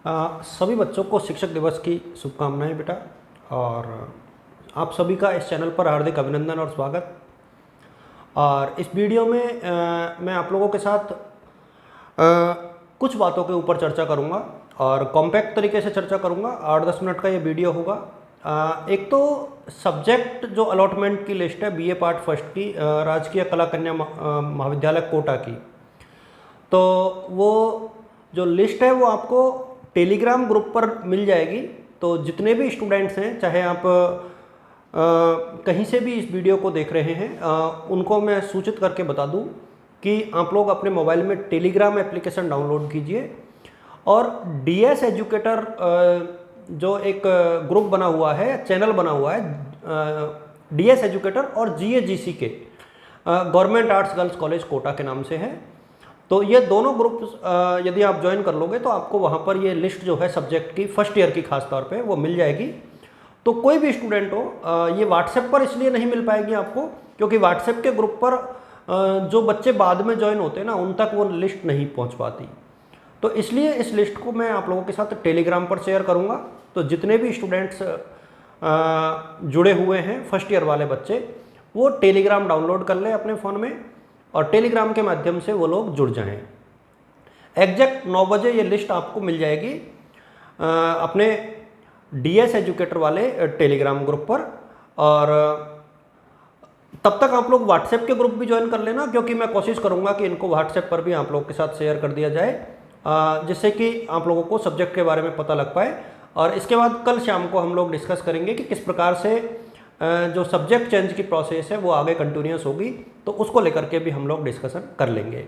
सभी बच्चों को शिक्षक दिवस की शुभकामनाएं बेटा। और आप सभी का इस चैनल पर हार्दिक अभिनंदन और स्वागत। और इस वीडियो में मैं आप लोगों के साथ कुछ बातों के ऊपर चर्चा करूंगा और कॉम्पैक्ट तरीके से चर्चा करूंगा। 8-10 मिनट का ये वीडियो होगा। एक तो सब्जेक्ट जो अलॉटमेंट की लिस्ट है बीए पार्ट फर्स्ट की राजकीय कला कन्या महाविद्यालय कोटा की, तो वो जो लिस्ट है वो आपको टेलीग्राम ग्रुप पर मिल जाएगी। तो जितने भी स्टूडेंट्स हैं, चाहे आप कहीं से भी इस वीडियो को देख रहे हैं, उनको मैं सूचित करके बता दूं कि आप लोग अपने मोबाइल में टेलीग्राम एप्लीकेशन डाउनलोड कीजिए और डीएस एजुकेटर जो एक ग्रुप बना हुआ है, चैनल बना हुआ है डीएस एजुकेटर और जीएजीसी के government arts girls college Kota के नाम से है। तो ये दोनों ग्रुप यदि आप ज्वाइन कर लोगे तो आपको वहाँ पर ये लिस्ट जो है सब्जेक्ट की फर्स्ट ईयर की खास तौर पे वो मिल जाएगी। तो कोई भी स्टूडेंट हो, ये व्हाट्सएप पर इसलिए नहीं मिल पाएगी आपको क्योंकि व्हाट्सएप के ग्रुप पर जो बच्चे बाद में ज्वाइन होते हैं ना, उन तक वो लिस्ट नहीं पहुँच पाती। तो इसलिए इस लिस्ट को मैं आप लोगों के साथ टेलीग्राम पर शेयर करूँगा। तो जितने भी स्टूडेंट्स जुड़े हुए हैं फर्स्ट ईयर वाले बच्चे, वो टेलीग्राम डाउनलोड कर लें अपने फ़ोन में और टेलीग्राम के माध्यम से वो लोग जुड़ जाएं। एग्जैक्ट 9 बजे ये लिस्ट आपको मिल जाएगी अपने डीएस एजुकेटर वाले टेलीग्राम ग्रुप पर। और तब तक आप लोग व्हाट्सएप के ग्रुप भी ज्वाइन कर लेना, क्योंकि मैं कोशिश करूंगा कि इनको व्हाट्सएप पर भी आप लोग के साथ शेयर कर दिया जाए, जिससे कि आप लोगों को सब्जेक्ट के बारे में पता लग पाए। और इसके बाद कल शाम को हम लोग डिस्कस करेंगे कि किस प्रकार से जो सब्जेक्ट चेंज की प्रोसेस है वो आगे कंटिन्यूस होगी, तो उसको लेकर के भी हम लोग डिस्कशन कर लेंगे।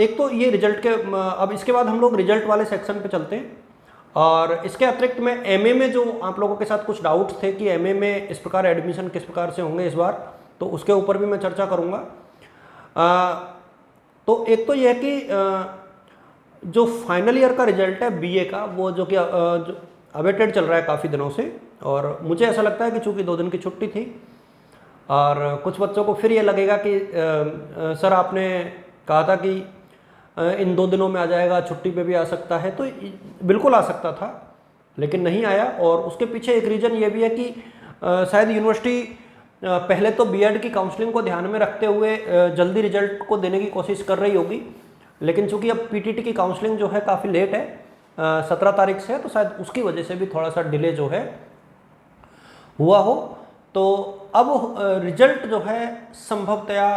एक तो ये रिजल्ट के, अब इसके बाद हम लोग रिजल्ट वाले सेक्शन पे चलते हैं। और इसके अतिरिक्त मैं एमए में जो आप लोगों के साथ कुछ डाउट्स थे कि एमए में इस प्रकार एडमिशन किस प्रकार से होंगे इस बार, तो उसके ऊपर भी मैं चर्चा करूँगा। तो एक तो यह है कि जो फाइनल ईयर का रिजल्ट है बीए का, वो जो कि जो अवेटेड चल रहा है काफ़ी दिनों से, और मुझे ऐसा लगता है कि चूँकि 2 दिन की छुट्टी थी और कुछ बच्चों को फिर ये लगेगा कि सर आपने कहा था कि इन 2 दिनों में आ जाएगा, छुट्टी पे भी आ सकता है, तो बिल्कुल आ सकता था लेकिन नहीं आया। और उसके पीछे एक रीज़न ये भी है कि शायद यूनिवर्सिटी पहले तो बीएड की काउंसलिंग को ध्यान में रखते हुए जल्दी रिजल्ट को देने की कोशिश कर रही होगी, लेकिन चूंकि अब पीटीटी की काउंसलिंग जो है काफ़ी लेट है, 17 तारीख से है, तो शायद उसकी वजह से भी थोड़ा सा डिले जो है हुआ हो। तो अब रिजल्ट जो है संभवतया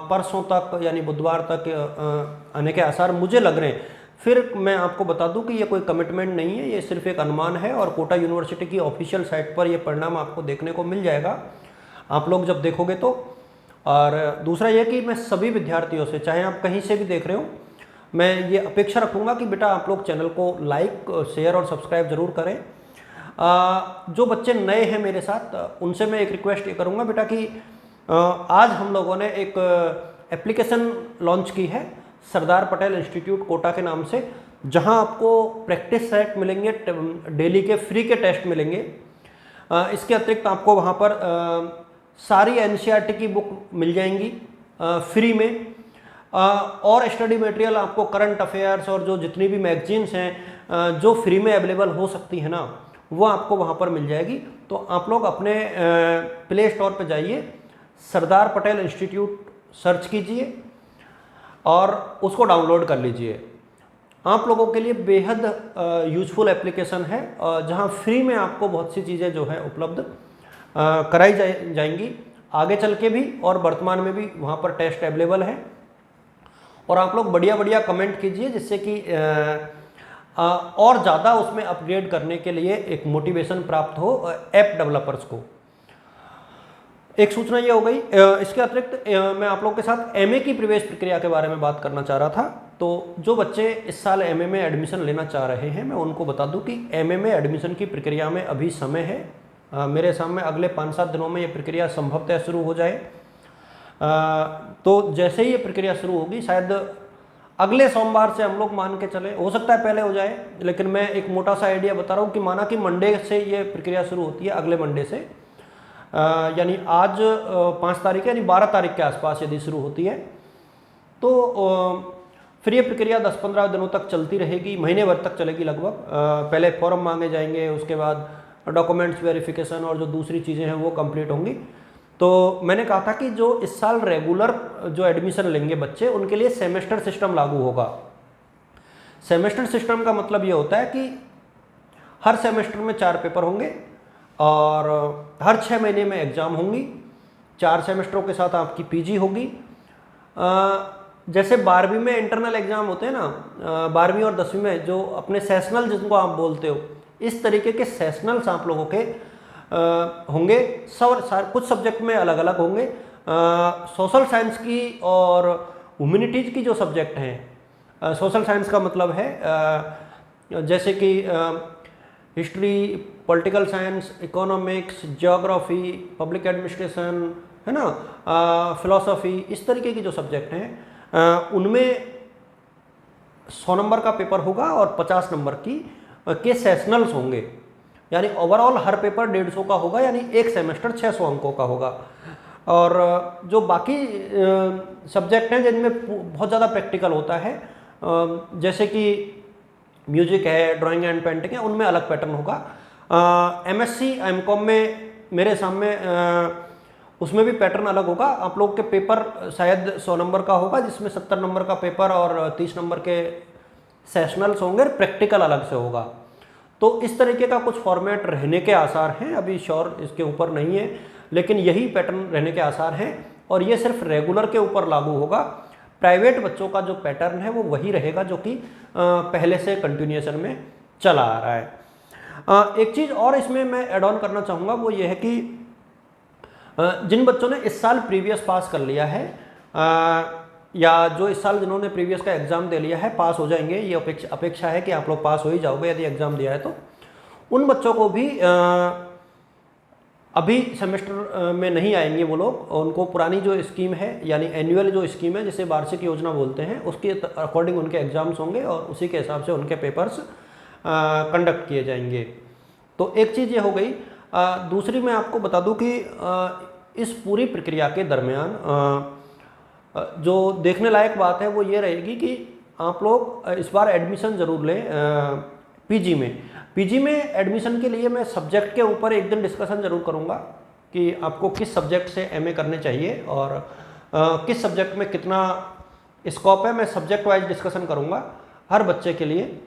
परसों तक यानी बुधवार तक आने के आसार मुझे लग रहे हैं। फिर मैं आपको बता दूं कि ये कोई कमिटमेंट नहीं है, ये सिर्फ एक अनुमान है और कोटा यूनिवर्सिटी की ऑफिशियल साइट पर ये परिणाम आपको देखने को मिल जाएगा आप लोग जब देखोगे तो। और दूसरा ये कि मैं सभी विद्यार्थियों से, चाहे आप कहीं से भी देख रहे हो, मैं ये अपेक्षा रखूँगा कि बेटा आप लोग चैनल को लाइक, शेयर और सब्सक्राइब ज़रूर करें। जो बच्चे नए हैं मेरे साथ, उनसे मैं एक रिक्वेस्ट ये करूँगा बेटा कि आज हम लोगों ने एक एप्लीकेशन लॉन्च की है सरदार पटेल इंस्टीट्यूट कोटा के नाम से, जहां आपको प्रैक्टिस सेट मिलेंगे, डेली के फ्री के टेस्ट मिलेंगे। इसके अतिरिक्त आपको वहां पर सारी एनसीईआरटी की बुक मिल जाएंगी फ्री में, और स्टडी मटेरियल आपको करंट अफेयर्स और जो जितनी भी मैगजीन्स हैं जो फ्री में अवेलेबल हो सकती है ना, वो आपको वहाँ पर मिल जाएगी। तो आप लोग अपने प्ले स्टोर पर जाइए, सरदार पटेल इंस्टीट्यूट सर्च कीजिए और उसको डाउनलोड कर लीजिए। आप लोगों के लिए बेहद यूजफुल एप्लीकेशन है, जहाँ फ्री में आपको बहुत सी चीज़ें जो है उपलब्ध कराई जाएंगी आगे चल के भी, और वर्तमान में भी वहाँ पर टेस्ट अवेलेबल है। और आप लोग बढ़िया बढ़िया कमेंट कीजिए, जिससे कि और ज़्यादा उसमें अपग्रेड करने के लिए एक मोटिवेशन प्राप्त हो ऐप डेवलपर्स को। एक सूचना ये हो गई। इसके अतिरिक्त मैं आप लोगों के साथ एमए की प्रवेश प्रक्रिया के बारे में बात करना चाह रहा था। तो जो बच्चे इस साल एमए में एडमिशन लेना चाह रहे हैं, मैं उनको बता दूं कि एमए में एडमिशन की प्रक्रिया में अभी समय है। मेरे सामने अगले 5-7 दिनों में ये प्रक्रिया संभवतः शुरू हो जाए। तो जैसे ही ये प्रक्रिया शुरू होगी, शायद अगले सोमवार से हम लोग मान के चले, हो सकता है पहले हो जाए, लेकिन मैं एक मोटा सा आइडिया बता रहा हूँ कि माना कि मंडे से ये प्रक्रिया शुरू होती है, अगले मंडे से, यानी आज 5 तारीख है, यानी 12 तारीख के आसपास यदि शुरू होती है, तो फिर ये प्रक्रिया 10-15 दिनों तक चलती रहेगी, महीने भर तक चलेगी लगभग। पहले फॉर्म मांगे जाएंगे, उसके बाद डॉक्यूमेंट्स वेरिफिकेशन और जो दूसरी चीज़ें हैं वो कंप्लीट होंगी। तो मैंने कहा था कि जो इस साल रेगुलर जो एडमिशन लेंगे बच्चे, उनके लिए सेमेस्टर सिस्टम लागू होगा। सेमेस्टर सिस्टम का मतलब ये होता है कि हर सेमेस्टर में 4 पेपर होंगे और हर 6 महीने में एग्ज़ाम होंगी। 4 सेमेस्टरों के साथ आपकी पीजी होगी। जैसे 12वीं में इंटरनल एग्ज़ाम होते हैं ना, 12वीं और 10वीं में जो अपने सेशनल जिनको आप बोलते हो, इस तरीके के सेशनल्स आप लोगों के होंगे। कुछ सब्जेक्ट में अलग अलग होंगे। सोशल साइंस की और ह्यूमैनिटीज़ की जो सब्जेक्ट हैं, सोशल साइंस का मतलब है जैसे कि history, political science, economics, geography, public administration, है ना, फिलॉसफी, इस तरीके की जो सब्जेक्ट हैं उनमें 100 नंबर का पेपर होगा और 50 नंबर के सेशनल्स होंगे। यानी ओवरऑल हर पेपर 150 का होगा, यानी एक सेमेस्टर 600 अंकों का होगा। और जो बाकी सब्जेक्ट हैं जिनमें बहुत ज़्यादा प्रैक्टिकल होता है, जैसे कि म्यूजिक है, ड्राइंग एंड पेंटिंग है, उनमें अलग पैटर्न होगा। एमएससी एमकॉम में मेरे सामने उसमें भी पैटर्न अलग होगा। आप लोग के पेपर शायद 100 नंबर का होगा, जिसमें 70 नंबर का पेपर और 30 नंबर के सेशनल्स होंगे, प्रैक्टिकल अलग से होगा। तो इस तरीके का कुछ फॉर्मेट रहने के आसार हैं, अभी श्योर इसके ऊपर नहीं है, लेकिन यही पैटर्न रहने के आसार हैं। और ये सिर्फ रेगुलर के ऊपर लागू होगा। प्राइवेट बच्चों का जो पैटर्न है वो वही रहेगा जो कि पहले से कंटिन्यूएशन में चला आ रहा है। एक चीज़ और इसमें मैं ऐड ऑन करना चाहूँगा, वो ये है कि जिन बच्चों ने इस साल प्रीवियस पास कर लिया है, या जो इस साल जिन्होंने प्रीवियस का एग्ज़ाम दे लिया है, पास हो जाएंगे, ये अपेक्षा है कि आप लोग पास हो ही जाओगे यदि एग्ज़ाम दिया है तो। उन बच्चों को भी अभी सेमेस्टर में नहीं आएंगे वो लोग, उनको पुरानी जो स्कीम है, यानी एनुअल जो स्कीम है जिसे वार्षिक योजना बोलते हैं, उसके अकॉर्डिंग उनके एग्ज़ाम्स होंगे और उसी के हिसाब से उनके पेपर्स कंडक्ट किए जाएंगे। तो एक चीज़ ये हो गई। दूसरी मैं आपको बता दूं कि इस पूरी प्रक्रिया के दरमियान जो देखने लायक बात है वो ये रहेगी कि आप लोग इस बार एडमिशन ज़रूर लें पीजी में। पीजी में एडमिशन के लिए मैं सब्जेक्ट के ऊपर एक दिन डिस्कशन ज़रूर करूँगा कि आपको किस सब्जेक्ट से एमए करने चाहिए और किस सब्जेक्ट में कितना स्कोप है। मैं सब्जेक्ट वाइज डिस्कशन करूँगा हर बच्चे के लिए।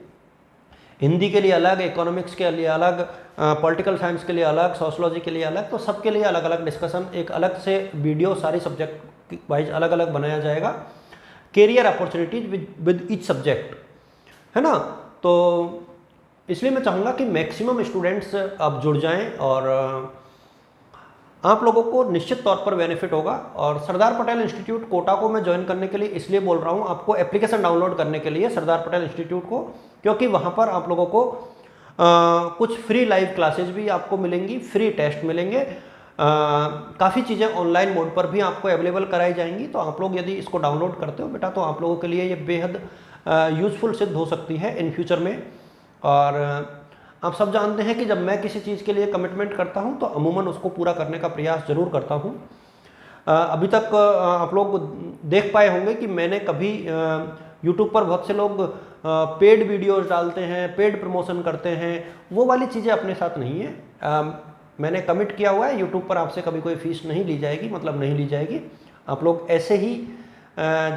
हिंदी के लिए अलग, इकोनॉमिक्स के लिए अलग, पॉलिटिकल साइंस के लिए अलग, सोशलॉजी के लिए अलग, तो सबके लिए अलग अलग डिस्कशन, एक अलग से वीडियो सारी सब्जेक्ट वाइज अलग अलग बनाया जाएगा। Career opportunities with each subject, है ना। तो इसलिए मैं चाहूँगा कि मैक्सिमम स्टूडेंट्स अब जुड़ जाएं और आप लोगों को निश्चित तौर पर बेनिफिट होगा। और सरदार पटेल इंस्टीट्यूट कोटा को मैं ज्वाइन करने के लिए इसलिए बोल रहा हूँ आपको, एप्लीकेशन डाउनलोड करने के लिए सरदार पटेल इंस्टीट्यूट को, क्योंकि वहाँ पर आप लोगों को कुछ फ्री लाइव क्लासेज भी आपको मिलेंगी, फ्री टेस्ट मिलेंगे, काफ़ी चीज़ें ऑनलाइन मोड पर भी आपको अवेलेबल कराई जाएंगी। तो आप लोग यदि इसको डाउनलोड करते हो बेटा, तो आप लोगों के लिए ये बेहद यूज़फुल सिद्ध हो सकती है इन फ्यूचर में। और आप सब जानते हैं कि जब मैं किसी चीज़ के लिए कमिटमेंट करता हूं तो अमूमन उसको पूरा करने का प्रयास ज़रूर करता हूं। अभी तक आप लोग देख पाए होंगे कि मैंने कभी यूट्यूब पर बहुत से लोग पेड वीडियोस डालते हैं, पेड प्रमोशन करते हैं, वो वाली चीज़ें अपने साथ नहीं है। मैंने कमिट किया हुआ है यूट्यूब पर आपसे कभी कोई फीस नहीं ली जाएगी, मतलब नहीं ली जाएगी। आप लोग ऐसे ही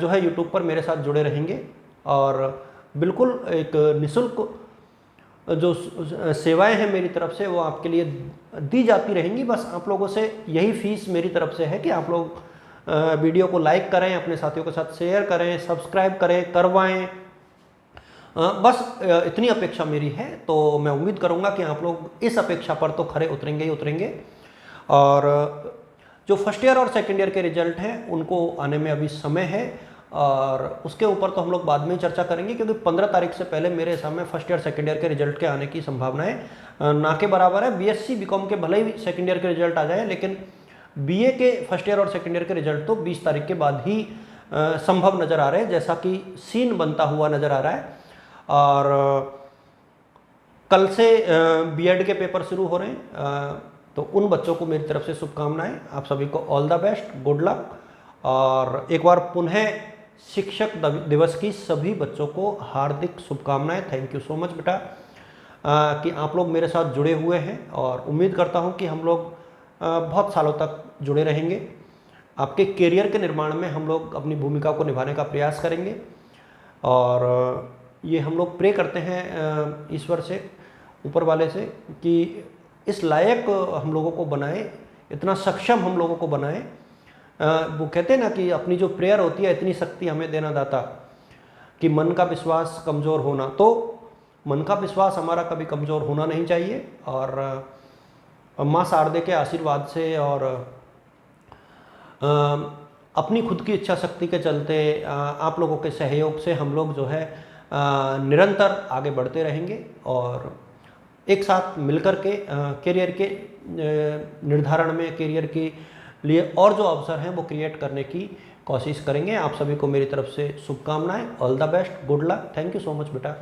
जो है यूट्यूब पर मेरे साथ जुड़े रहेंगे और बिल्कुल एक निःशुल्क जो सेवाएं हैं मेरी तरफ से वो आपके लिए दी जाती रहेंगी। बस आप लोगों से यही फीस मेरी तरफ से है कि आप लोग वीडियो को लाइक करें, अपने साथियों के साथ शेयर करें, सब्सक्राइब करें, करवाएं, बस इतनी अपेक्षा मेरी है। तो मैं उम्मीद करूंगा कि आप लोग इस अपेक्षा पर तो खरे उतरेंगे ही उतरेंगे। और जो फर्स्ट ईयर और सेकेंड ईयर के रिजल्ट हैं उनको आने में अभी समय है और उसके ऊपर तो हम लोग बाद में चर्चा करेंगे, क्योंकि 15 तारीख से पहले मेरे हिसाब में फर्स्ट ईयर सेकेंड ईयर के रिजल्ट के आने की संभावनाएं ना के बराबर है। बीएससी बीकॉम के भले ही सेकेंड ईयर के रिजल्ट आ जाए, लेकिन बीए के फर्स्ट ईयर और सेकेंड ईयर के रिजल्ट तो 20 तारीख के बाद ही संभव नज़र आ रहे हैं, जैसा कि सीन बनता हुआ नज़र आ रहा है। और कल से बीएड के पेपर शुरू हो रहे हैं, तो उन बच्चों को मेरी तरफ से शुभकामनाएं। आप सभी को all the best, good luck. और एक बार पुनः शिक्षक दिवस की सभी बच्चों को हार्दिक शुभकामनाएं। थैंक यू सो मच बेटा कि आप लोग मेरे साथ जुड़े हुए हैं, और उम्मीद करता हूं कि हम लोग बहुत सालों तक जुड़े रहेंगे। आपके करियर के निर्माण में हम लोग अपनी भूमिका को निभाने का प्रयास करेंगे, और ये हम लोग प्रे करते हैं ईश्वर से, ऊपर वाले से, कि इस लायक हम लोगों को बनाए, इतना सक्षम हम लोगों को बनाए। वो कहते हैं ना कि अपनी जो प्रेयर होती है, इतनी शक्ति हमें देना दाता, कि मन का विश्वास कमज़ोर होना, तो मन का विश्वास हमारा कभी कमज़ोर होना नहीं चाहिए। और माँ शारदे के आशीर्वाद से और अपनी खुद की इच्छा शक्ति के चलते, आप लोगों के सहयोग से हम लोग जो है निरंतर आगे बढ़ते रहेंगे, और एक साथ मिलकर के करियर के निर्धारण में, करियर के लिए और जो अवसर हैं वो क्रिएट करने की कोशिश करेंगे। आप सभी को मेरी तरफ से शुभकामनाएं। All the best, good luck, thank you so much बेटा।